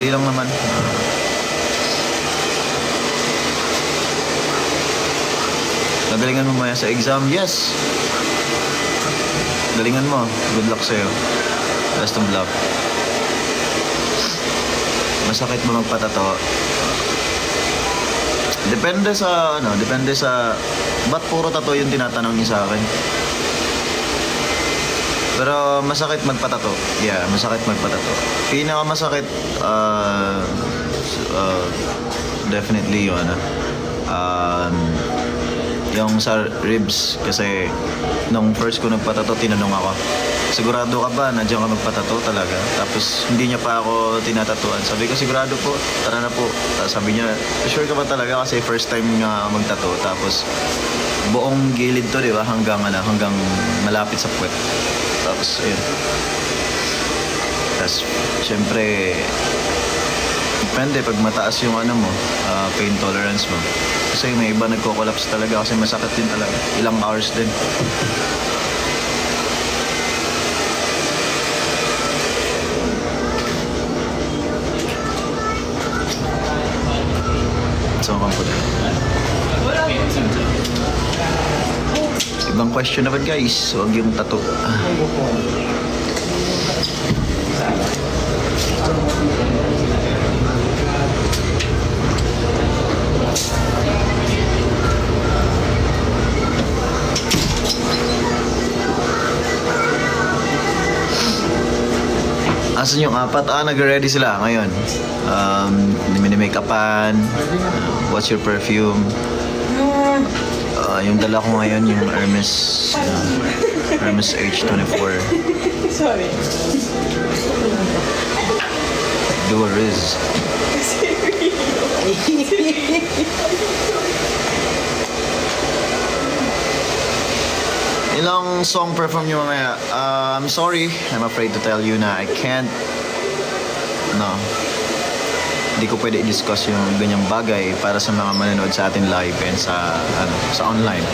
Di lang naman. Nagalingan mo maya sa exam? Yes! Galingan mo. Good luck sa'yo. Best of luck. Masakit mo magpatato? Depende sa, ba't puro tato yung tinatanong niya sa akin? Pero masakit magpatato. Yeah, masakit magpatato. Pinakamasakit, definitely yun, yung sa ribs. Kasi nung first ko nagpatato, tinanong ako, sigurado ka ba na diyan ka magpatato talaga? Tapos hindi niya pa ako tinatatuan. Sabi ko, sigurado po, tara na po. Tapos sabi niya, sure ka ba talaga? Kasi first time nga magtato. Tapos buong gilid to, di ba? Hanggang malapit sa puwet. Tapos ayun. Tapos syempre, depende pag mataas yung pain tolerance mo. Kasi may iba nagko-collapse talaga kasi masakit din talaga. Ilang hours din. So, kampunin. Ibang question naman guys. Huwag yung tattoo. Asan yung apat? Nag-ready sila ngayon. Mini-make-upan. What's your perfume? Yung dala ko ngayon, yung Hermes H24. Sorry. Dua Riz. Ilang song perform nyo mamaya? I'm sorry. I'm afraid to tell you na I can't. No. Hindi ko pwede i-discuss yung ganyang bagay para sa mga manonood sa atin live and sa online.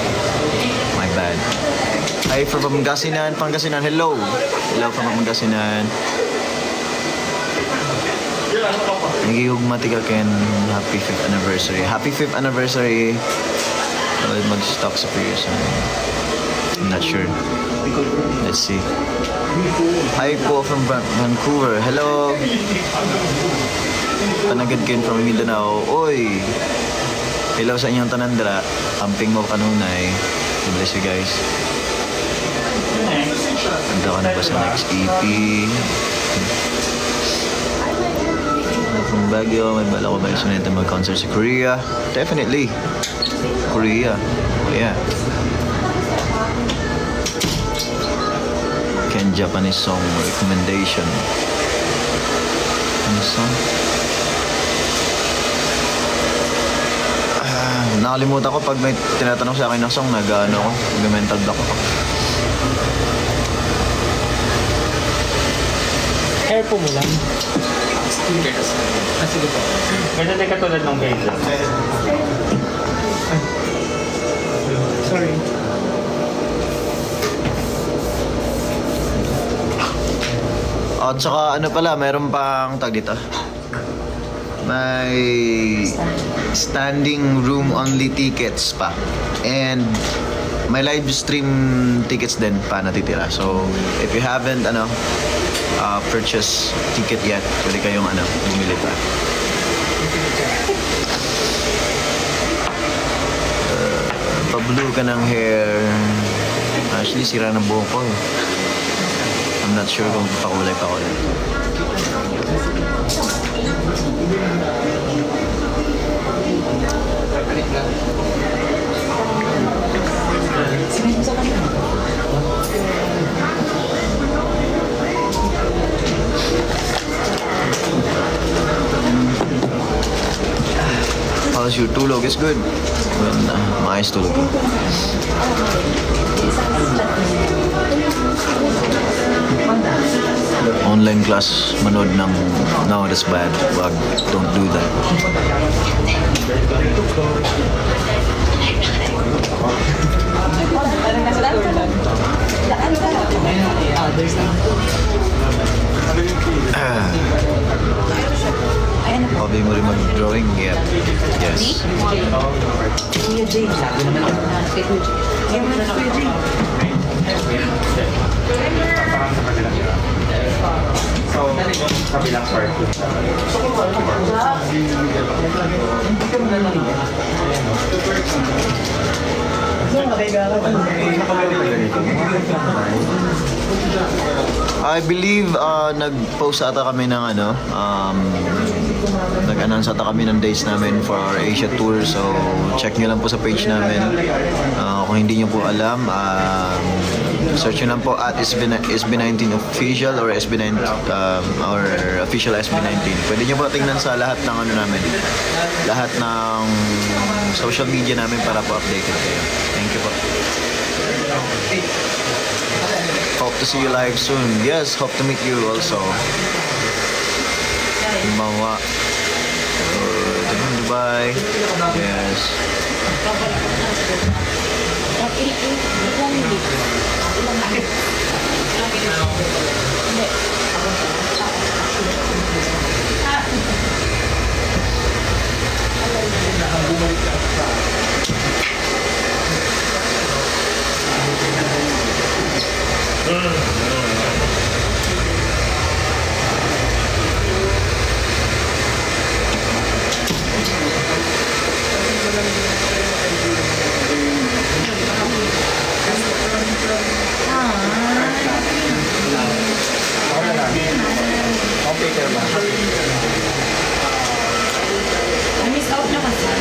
My bad. Hi from Pangasinan. Hello. Hello from Pangasinan. Nagigugmati ka Ken. Happy 5th anniversary. Happy 5th anniversary. Mag-stock sa previous. I'm not sure. Let's see. Hi po from Vancouver. Hello. Tanagad Ken from Mindanao. Oy. Hello sa inyong tanandra. Amping mo kanunay. God bless you guys. Handa ka na ba sa next EP? From Baguio, may bala ko ba yung mag-concert sa Korea? Definitely. Korea. Yeah. Ken Japanese song recommendation. Ano song? Nakalimutan ko pag may tinatanong sa akin ng song, nag-mental block ako. Hair po mo lang. Sige po. Ganyan din katulad ng guide lang. Sorry. At saka meron pang tag dito. May standing room only tickets pa. And may live stream tickets din pa natitira. So, if you haven't purchase ticket yet, pwede kayong bumili pa. Pa-blue ka ng hair. Actually, sira ng buhok ko. I'm not sure kung pakulay. How's your tulog? It's good. Maayos tulog ko. Online class, manood ng no, that's bad. Wag, don't do that. hobby mo rin mag-drawing? Yep. Yes. Kuya Jay. Sabi naman ako. Kuya Jay. Parang sa kabilang yun. So, kabilang part yun. I believe nag-post ata kami ng nag-announce ata kami ng days namin for our Asia tour. So, check nyo lang po sa page namin. Kung hindi nyo po alam, search nyo lang po at SB19 official or SB19 or official SB19. Pwede nyo po tingnan sa lahat ng namin. Lahat ng social media namin para po updated kayo. Thank you po. Hope to see you live soon. Yes, hope to meet you also. Mga Dubai. Yes. Miss out na kasi.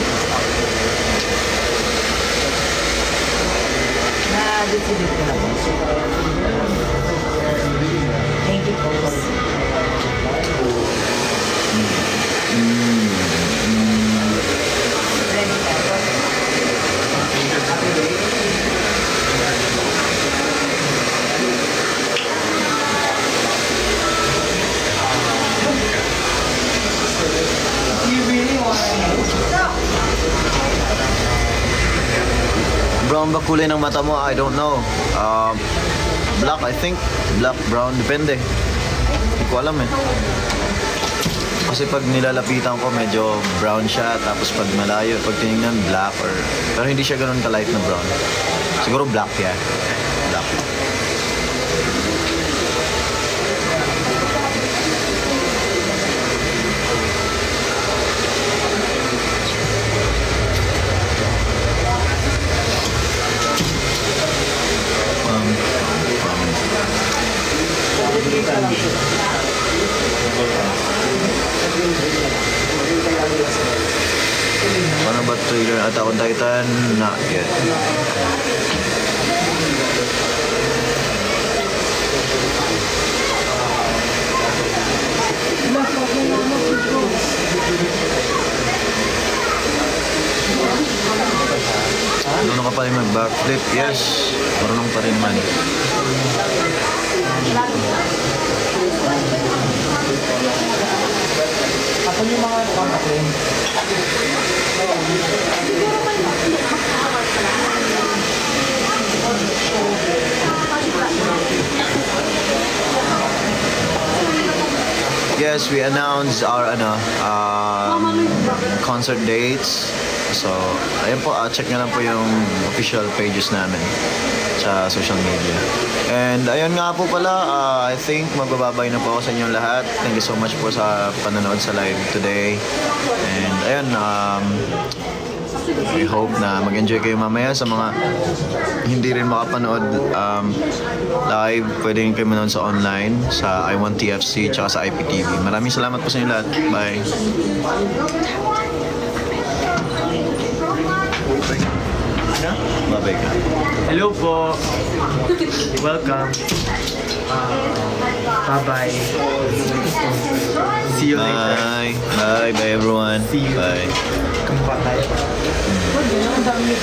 Na-decision ko na po. Thank you po. Brown ba kulay ng mata mo? I don't know. Black, I think. Black, brown, depende. Hindi ko alam eh. Kasi pag nilalapitan ko, medyo brown siya. Tapos pag malayo, pag tinignan, black or... Pero hindi siya ganun ka-light na brown. Siguro black, yeah. Black. Paano ba trailer at Attack on Titan? Not yet. Marunong ka pa rin mag-backflip? Yes, marunong pa rin man. Ako yung mga kapatid. Yes, we announced our concert dates. So, ayun po, check nyo lang po yung official pages namin sa social media. And ayun nga po pala, I think magbababay na po ako sa inyong lahat. Thank you so much po sa panonood sa live today. And ayun, we hope na mag-enjoy kayo mamaya. Sa mga hindi rin makapanood live, pwede rin kayo manood sa online, sa I1TFC, tsaka sa IPTV. Maraming salamat po sa inyo lahat. Bye! Babay ka. Hello po. Welcome. Bye-bye. See you later. Bye! Bye! Bye everyone! See you. Bye! Kamukha tayo. Ang dami.